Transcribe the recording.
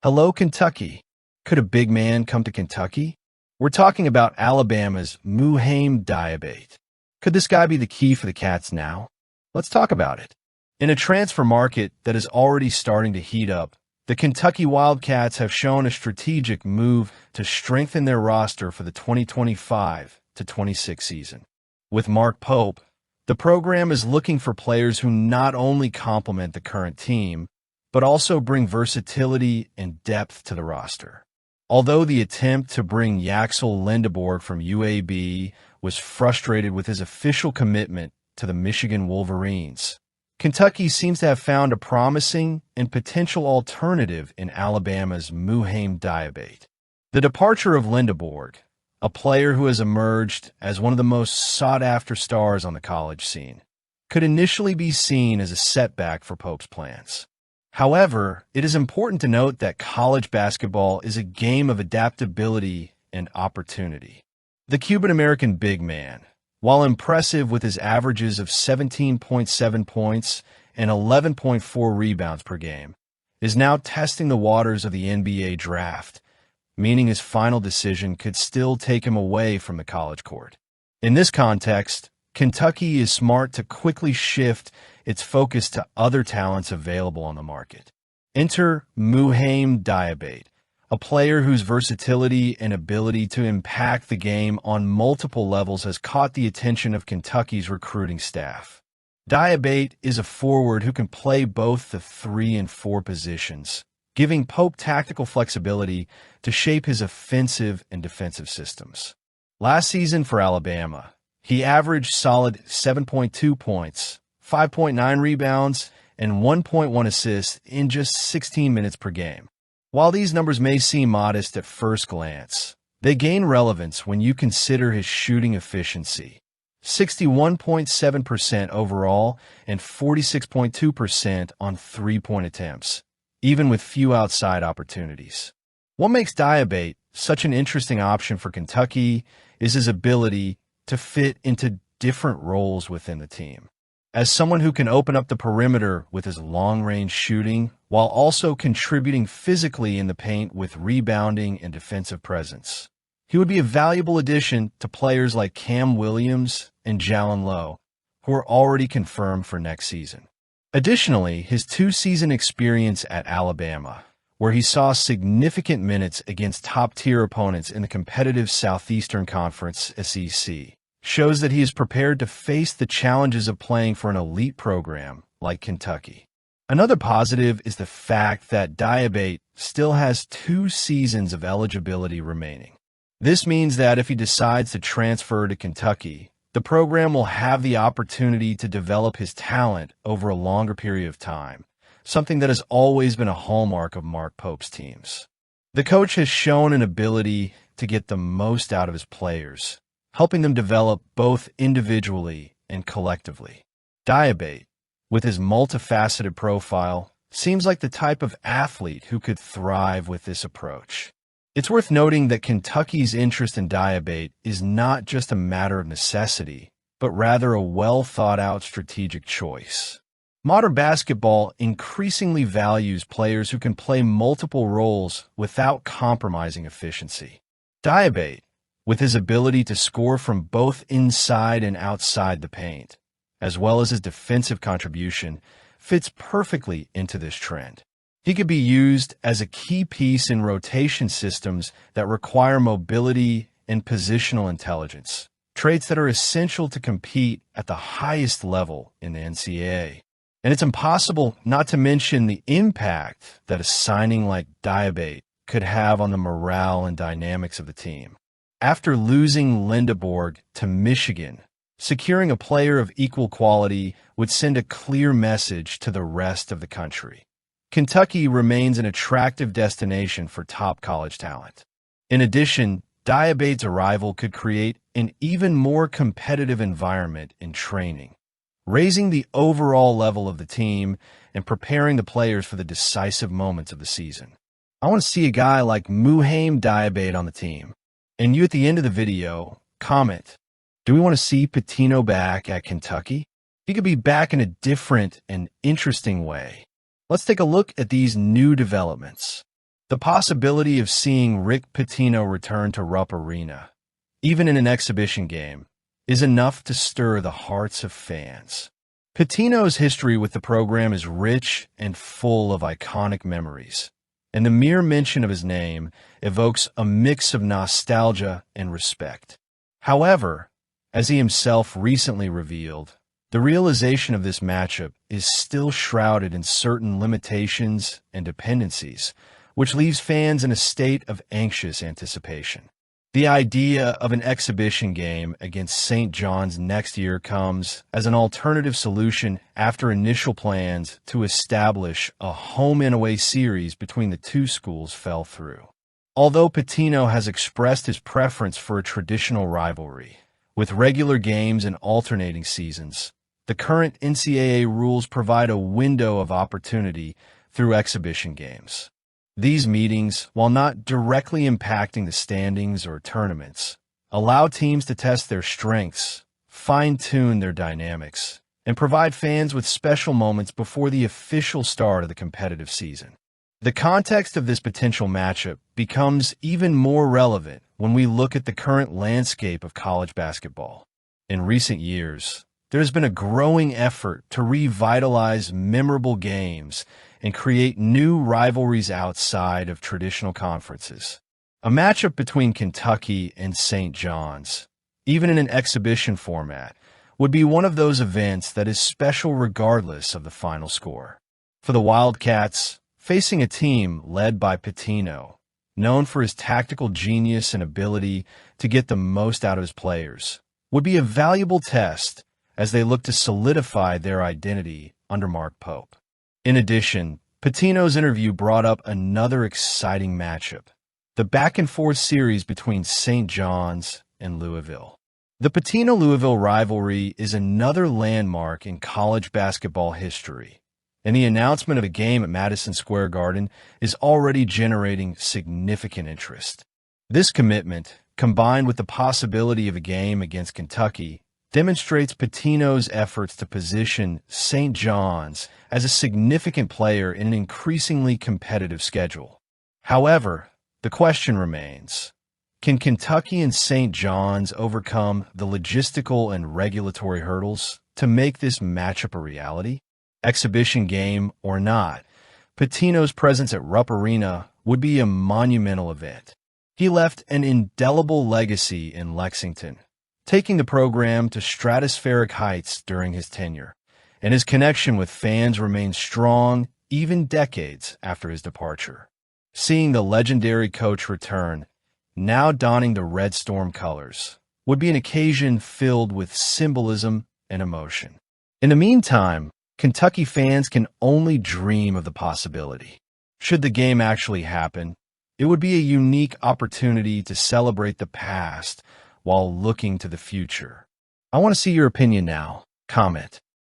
Hello, Kentucky. Could a big man come to Kentucky? We're talking about Alabama's Muhamm Diabate. Could this guy be the key for the Cats now? Let's talk about it. In a transfer market that is already starting to heat up, the Kentucky Wildcats have shown a strategic move to strengthen their roster for the 2025-26 season. With Mark Pope, the program is looking for players who not only complement the current team, but also bring versatility and depth to the roster. Although the attempt to bring Yaxel Lendeborg from UAB was frustrated with his official commitment to the Michigan Wolverines, Kentucky seems to have found a promising and potential alternative in Alabama's Mouhamed Diabate. The departure of Lendeborg, a player who has emerged as one of the most sought-after stars on the college scene, could initially be seen as a setback for Pope's plans. However, it is important to note that college basketball is a game of adaptability and opportunity. The Cuban-American big man, while impressive with his averages of 17.7 points and 11.4 rebounds per game, is now testing the waters of the NBA draft, meaning his final decision could still take him away from the college court. In this context, Kentucky is smart to quickly shift its focus to other talents available on the market. Enter Mouhamed Diabate, a player whose versatility and ability to impact the game on multiple levels has caught the attention of Kentucky's recruiting staff. Diabate is a forward who can play both the 3 and 4 positions, giving Pope tactical flexibility to shape his offensive and defensive systems. Last season for Alabama, he averaged solid 7.2 points, 5.9 rebounds, and 1.1 assists in just 16 minutes per game. While these numbers may seem modest at first glance, they gain relevance when you consider his shooting efficiency: 61.7% overall and 46.2% on three-point attempts, even with few outside opportunities. What makes Diabate such an interesting option for Kentucky is his ability to fit into different roles within the team. As someone who can open up the perimeter with his long-range shooting, while also contributing physically in the paint with rebounding and defensive presence, he would be a valuable addition to players like Cam Williams and Jalen Lowe, who are already confirmed for next season. Additionally, his 2-season experience at Alabama, where he saw significant minutes against top-tier opponents in the competitive Southeastern Conference (SEC), shows that he is prepared to face the challenges of playing for an elite program like Kentucky. Another positive is the fact that Diabate still has 2 seasons of eligibility remaining. This means that if he decides to transfer to Kentucky, the program will have the opportunity to develop his talent over a longer period of time, something that has always been a hallmark of Mark Pope's teams. The coach has shown an ability to get the most out of his players, helping them develop both individually and collectively. Diabate, with his multifaceted profile, seems like the type of athlete who could thrive with this approach. It's worth noting that Kentucky's interest in Diabate is not just a matter of necessity, but rather a well-thought-out strategic choice. Modern basketball increasingly values players who can play multiple roles without compromising efficiency. Diabate, with his ability to score from both inside and outside the paint, as well as his defensive contribution, fits perfectly into this trend. He could be used as a key piece in rotation systems that require mobility and positional intelligence, traits that are essential to compete at the highest level in the NCAA. And it's impossible not to mention the impact that a signing like Diabate could have on the morale and dynamics of the team. After losing Lendeborg to Michigan, securing a player of equal quality would send a clear message to the rest of the country. Kentucky remains an attractive destination for top college talent. In addition, Diabate's arrival could create an even more competitive environment in training, raising the overall level of the team and preparing the players for the decisive moments of the season. I want to see a guy like Mouhamed Diabate on the team. And you at the end of the video, comment, do we want to see Pitino back at Kentucky? He could be back in a different and interesting way. Let's take a look at these new developments. The possibility of seeing Rick Pitino return to Rupp Arena, even in an exhibition game, is enough to stir the hearts of fans. Pitino's history with the program is rich and full of iconic memories, and the mere mention of his name evokes a mix of nostalgia and respect. However, as he himself recently revealed, the realization of this matchup is still shrouded in certain limitations and dependencies, which leaves fans in a state of anxious anticipation. The idea of an exhibition game against St. John's next year comes as an alternative solution after initial plans to establish a home-and-away series between the two schools fell through. Although Pitino has expressed his preference for a traditional rivalry, with regular games and alternating seasons, the current NCAA rules provide a window of opportunity through exhibition games. These meetings, while not directly impacting the standings or tournaments, allow teams to test their strengths, fine-tune their dynamics, and provide fans with special moments before the official start of the competitive season. The context of this potential matchup becomes even more relevant when we look at the current landscape of college basketball. In recent years, there has been a growing effort to revitalize memorable games and create new rivalries outside of traditional conferences. A matchup between Kentucky and St. John's, even in an exhibition format, would be one of those events that is special regardless of the final score. For the Wildcats, facing a team led by Pitino, known for his tactical genius and ability to get the most out of his players, would be a valuable test as they look to solidify their identity under Mark Pope. In addition, Pitino's interview brought up another exciting matchup, the back-and-forth series between St. John's and Louisville. The Pitino-Louisville rivalry is another landmark in college basketball history, and the announcement of a game at Madison Square Garden is already generating significant interest. This commitment, combined with the possibility of a game against Kentucky, demonstrates Pitino's efforts to position St. John's as a significant player in an increasingly competitive schedule. However, the question remains, can Kentucky and St. John's overcome the logistical and regulatory hurdles to make this matchup a reality? Exhibition game or not, Pitino's presence at Rupp Arena would be a monumental event. He left an indelible legacy in Lexington, taking the program to stratospheric heights during his tenure, and his connection with fans remains strong even decades after his departure. Seeing the legendary coach return, now donning the Red Storm colors, would be an occasion filled with symbolism and emotion. In the meantime, Kentucky fans can only dream of the possibility. Should the game actually happen, it would be a unique opportunity to celebrate the past while looking to the future. I want to see your opinion now. Comment.